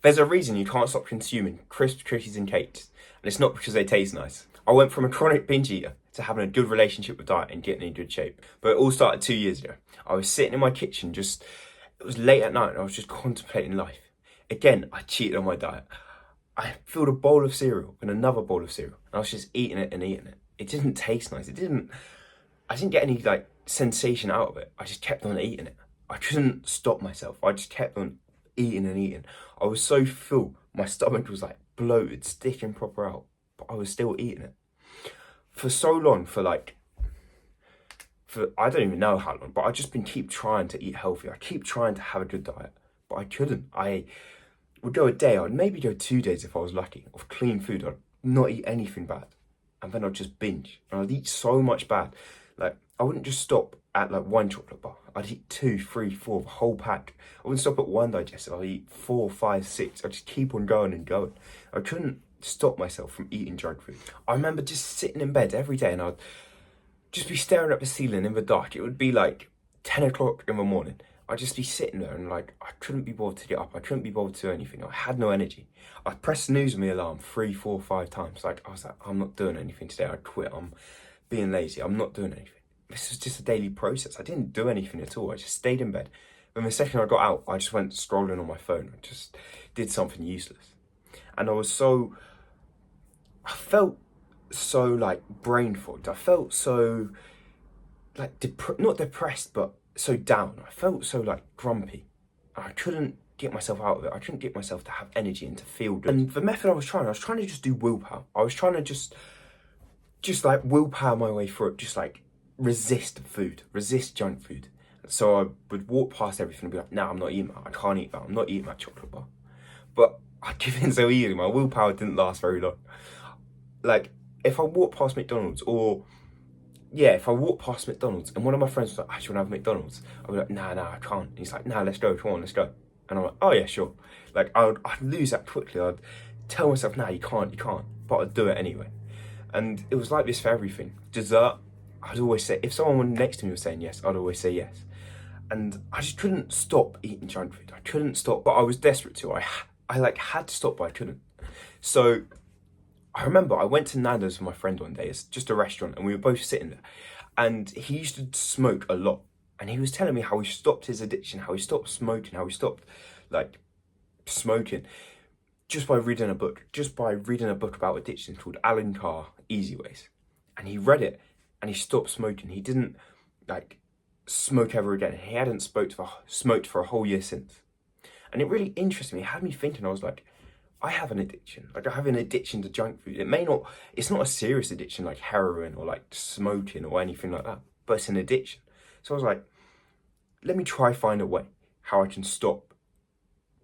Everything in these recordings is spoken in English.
There's a reason you can't stop consuming crisps, cookies and cakes, and it's not because they taste nice. I went from a chronic binge eater to having a good relationship with diet and getting in good shape. But it all started 2 years ago. I was sitting in my kitchen it was late at night and I was just contemplating life. Again, I cheated on my diet. I filled a bowl of cereal and another bowl of cereal and I was just eating it and eating it. It didn't taste nice. I didn't get any sensation out of it. I just kept on eating it. I couldn't stop myself. I just kept on eating and eating. I was so full. My stomach was bloated, sticking proper out, but I was still eating it. For so long, for I don't even know how long, but I just keep trying to eat healthy. I keep trying to have a good diet, but I couldn't. I would go a day, I'd maybe go 2 days if I was lucky, of clean food. I'd not eat anything bad. And then I'd just binge. And I'd eat so much bad. I wouldn't just stop at one chocolate bar. I'd eat 2, 3, 4, the whole pack. I wouldn't stop at one digestive. I'd eat 4, 5, 6. I'd just keep on going and going. I couldn't stop myself from eating junk food. I remember just sitting in bed every day and I'd just be staring at the ceiling in the dark. It would be 10 o'clock in the morning. I'd just be sitting there and I couldn't be bothered to get up. I couldn't be bothered to do anything. I had no energy. I'd press snooze on my alarm 3, 4, 5 times. I was I'm not doing anything today. I'd quit. I'm being lazy. I'm not doing anything. This was just a daily process. I didn't do anything at all. I just stayed in bed. Then the second I got out, I just went scrolling on my phone. I just did something useless. And I felt so brain fogged. I felt so not depressed, but so down. I felt so grumpy. I couldn't get myself out of it. I couldn't get myself to have energy and to feel good. And the method I was trying to just do willpower. I was trying to just willpower my way through it. Just resist food, resist junk food. So I would walk past everything and be like, nah, I'm not eating that. I can't eat that. I'm not eating that chocolate bar. But I give in so easily. My willpower didn't last very long. If I walk past McDonald's if I walk past McDonald's and one of my friends was like, I should have McDonald's. I'd be like, nah, I can't. And he's like, nah, let's go, come on, let's go. And I'm like, oh yeah, sure. I'd lose that quickly. I'd tell myself, nah, you can't. But I'd do it anyway. And it was like this for everything. Dessert, I'd always say, if someone next to me was saying yes, I'd always say yes. And I just couldn't stop eating junk food. I couldn't stop, but I was desperate to. I had to stop, but I couldn't. So I remember I went to Nando's with my friend one day. It's just a restaurant, and we were both sitting there. And he used to smoke a lot. And he was telling me how he stopped his addiction, how he stopped smoking, how he stopped smoking just by reading a book. Just by reading a book about addiction called Alan Carr, Easy Ways. And he read it and he stopped smoking. He didn't smoke ever again. He hadn't smoked for a whole year since. And it really interested me. It had me thinking. I was like, I have an addiction. I have an addiction to junk food. It's not a serious addiction like heroin or smoking or anything like that, but it's an addiction. So I was like, let me try find a way how I can stop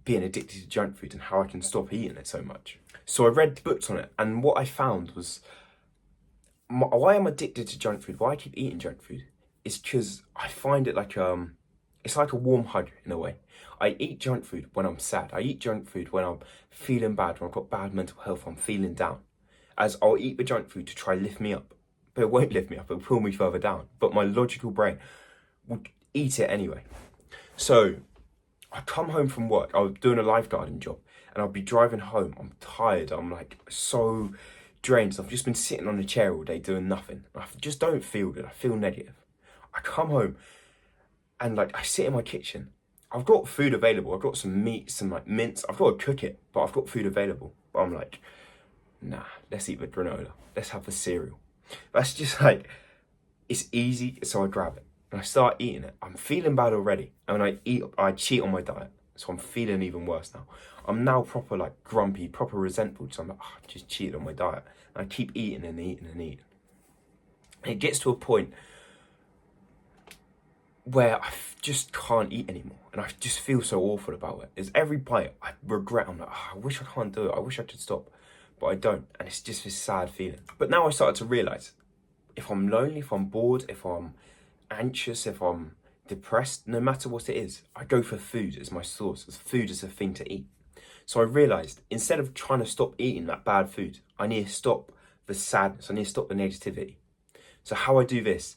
being addicted to junk food and how I can stop eating it so much. So I read books on it, and what I found was why I'm addicted to junk food, why I keep eating junk food, is because I find it it's like a warm hug in a way. I eat junk food when I'm sad. I eat junk food when I'm feeling bad, when I've got bad mental health, I'm feeling down. As I'll eat the junk food to try lift me up. But it won't lift me up, it'll pull me further down. But my logical brain would eat it anyway. So I come home from work, I was doing a lifeguarding job, and I'll be driving home. I'm tired, I'm so drained. So I've just been sitting on a chair all day doing nothing. I just don't feel good, I feel negative. I come home and I sit in my kitchen. I've got food available. I've got some meat, some mince. I've got to cook it, but I've got food available. But I'm nah, let's eat the granola. Let's have the cereal. That's just it's easy, so I grab it. And I start eating it. I'm feeling bad already. And when I cheat on my diet. So I'm feeling even worse now. I'm now proper grumpy, proper resentful. So I'm I just cheated on my diet. And I keep eating and eating and eating. And it gets to a point where I just can't eat anymore. And I just feel so awful about it. It's every bite I regret. I'm I wish I can't do it. I wish I could stop. But I don't. And it's just this sad feeling. But now I started to realise, if I'm lonely, if I'm bored, if I'm anxious, if I'm depressed, no matter what it is, I go for food as my source, as food as a thing to eat. So I realised, instead of trying to stop eating that bad food, I need to stop the sadness, I need to stop the negativity. So how I do this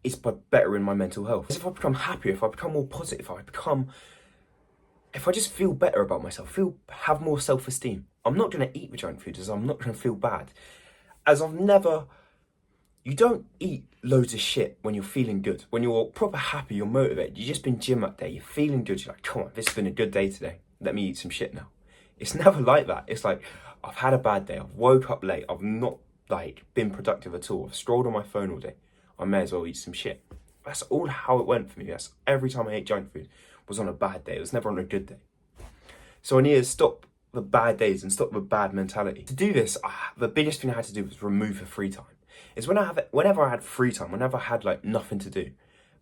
is by bettering my mental health. If I become happier, if I become more positive, if I become if I just feel better about myself, have more self-esteem, I'm not going to eat the junk food as I'm not going to feel bad. As I've never, you don't eat loads of shit when you're feeling good. When you're proper happy, you're motivated, you've just been gym that day, you're feeling good, you're like, come on, this has been a good day today. Let me eat some shit now. It's never like that. It's like, I've had a bad day, I've woke up late, I've not like been productive at all, I've strolled on my phone all day, I may as well eat some shit. That's all how it went for me. That's every time I ate junk food was on a bad day. It was never on a good day. So I need to stop the bad days and stop the bad mentality. To do this, the biggest thing I had to do was remove the free time. It's whenever I had free time, whenever I had like nothing to do,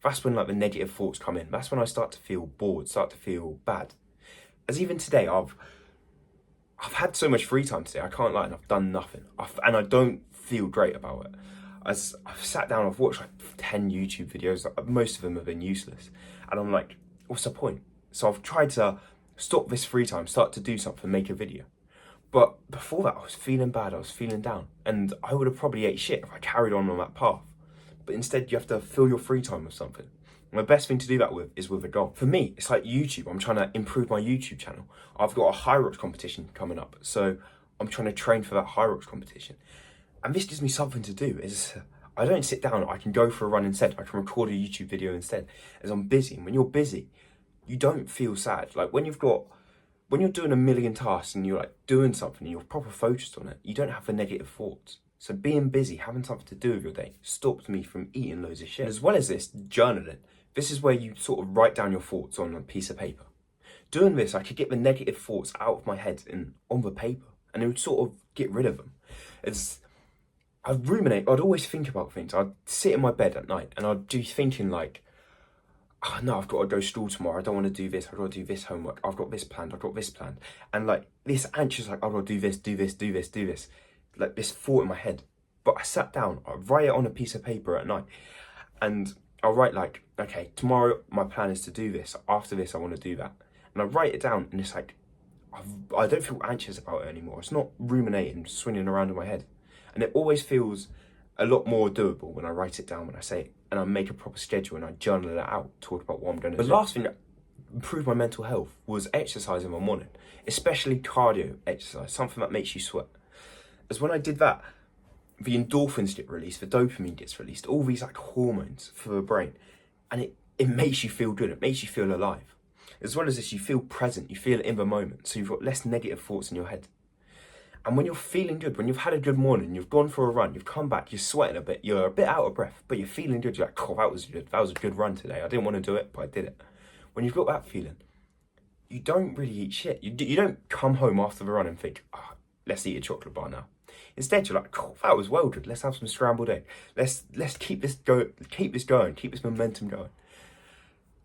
that's when like the negative thoughts come in. That's when I start to feel bored, start to feel bad. As even today, I've had so much free time today, I can't lie, and I've done nothing. And I don't feel great about it. As I've sat down, I've watched like 10 YouTube videos, most of them have been useless. And I'm like, what's the point? So I've tried to stop this free time, start to do something, make a video. But before that, I was feeling bad, I was feeling down. And I would have probably ate shit if I carried on that path. But instead, you have to fill your free time with something. And the best thing to do that with is with a goal. For me, it's like YouTube. I'm trying to improve my YouTube channel. I've got a high rocks competition coming up. So I'm trying to train for that high rocks competition. And this gives me something to do. I don't sit down, I can go for a run instead. I can record a YouTube video instead. As I'm busy. And when you're busy, you don't feel sad. Like when you're doing a million tasks and you're like doing something and you're proper focused on it, you don't have the negative thoughts. So being busy, having something to do with your day, stopped me from eating loads of shit. And as well as this, journaling. This is where you sort of write down your thoughts on a piece of paper. Doing this, I could get the negative thoughts out of my head and on the paper, and it would sort of get rid of them. I'd ruminate, I'd always think about things. I'd sit in my bed at night and I'd be thinking like, oh no, I've got to go to school tomorrow, I don't want to do this, I've got to do this homework, I've got this planned, I've got this planned. And like this anxious, like, I've got to do this, do this, do this, do this. Like this thought in my head. But I sat down, I write it on a piece of paper at night. And I'll write like, okay, tomorrow my plan is to do this, after this I want to do that. And I write it down and it's like, I don't feel anxious about it anymore. It's not ruminating, swinging around in my head. And it always feels a lot more doable when I write it down, when I say it, and I make a proper schedule and I journal it out, talk about what I'm going to do. The last thing that improved my mental health was exercise in the morning, especially cardio exercise, something that makes you sweat. As when I did that, the endorphins get released, the dopamine gets released, all these like hormones for the brain, and it makes you feel good, it makes you feel alive. As well as this, you feel present, you feel it in the moment, so you've got less negative thoughts in your head. And when you're feeling good, when you've had a good morning, you've gone for a run, you've come back, you're sweating a bit, you're a bit out of breath, but you're feeling good, you're like, oh, that was good, that was a good run today. I didn't want to do it, but I did it. When you've got that feeling, you don't really eat shit. You don't come home after the run and think, oh, let's eat a chocolate bar now. Instead, you're like, oh, that was well good, let's have some scrambled egg. Let's keep this going, keep this momentum going.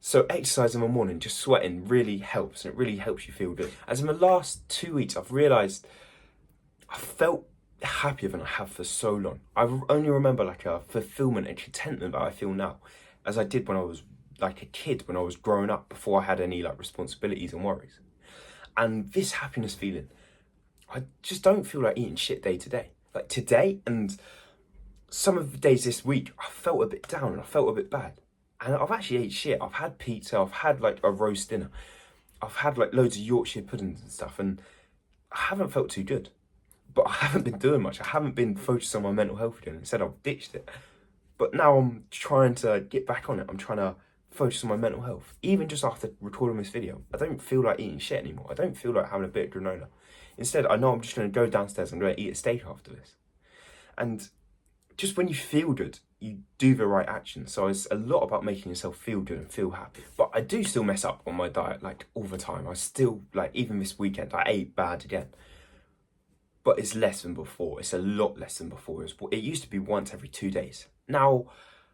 So exercise in the morning, just sweating, really helps, and it really helps you feel good. As in the last 2 weeks, I've realised I felt happier than I have for so long. I only remember like a fulfillment and contentment that I feel now, as I did when I was like a kid, when I was growing up, before I had any like responsibilities and worries. And this happiness feeling, I just don't feel like eating shit day to day. Like today and some of the days this week, I felt a bit down and I felt a bit bad. And I've actually ate shit. I've had pizza, I've had like a roast dinner, I've had like loads of Yorkshire puddings and stuff, and I haven't felt too good. But I haven't been doing much. I haven't been focused on my mental health again. Instead, I've ditched it. But now I'm trying to get back on it. I'm trying to focus on my mental health. Even just after recording this video, I don't feel like eating shit anymore. I don't feel like having a bit of granola. Instead, I know I'm just going to go downstairs and I'm going to eat a steak after this. And just when you feel good, you do the right action. So it's a lot about making yourself feel good and feel happy. But I do still mess up on my diet, like all the time. I still, like even this weekend, I ate bad again. But it's less than before. It's a lot less than before. It used to be once every 2 days. Now,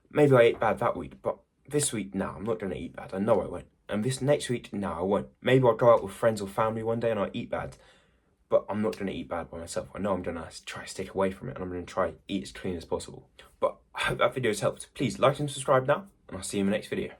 maybe I ate bad that week, but this week, no, I'm not going to eat bad. I know I won't. And this next week, no, I won't. Maybe I'll go out with friends or family one day and I'll eat bad, but I'm not going to eat bad by myself. I know I'm going to try to stick away from it and I'm going to try eat as clean as possible. But I hope that video has helped. Please like and subscribe now, and I'll see you in the next video.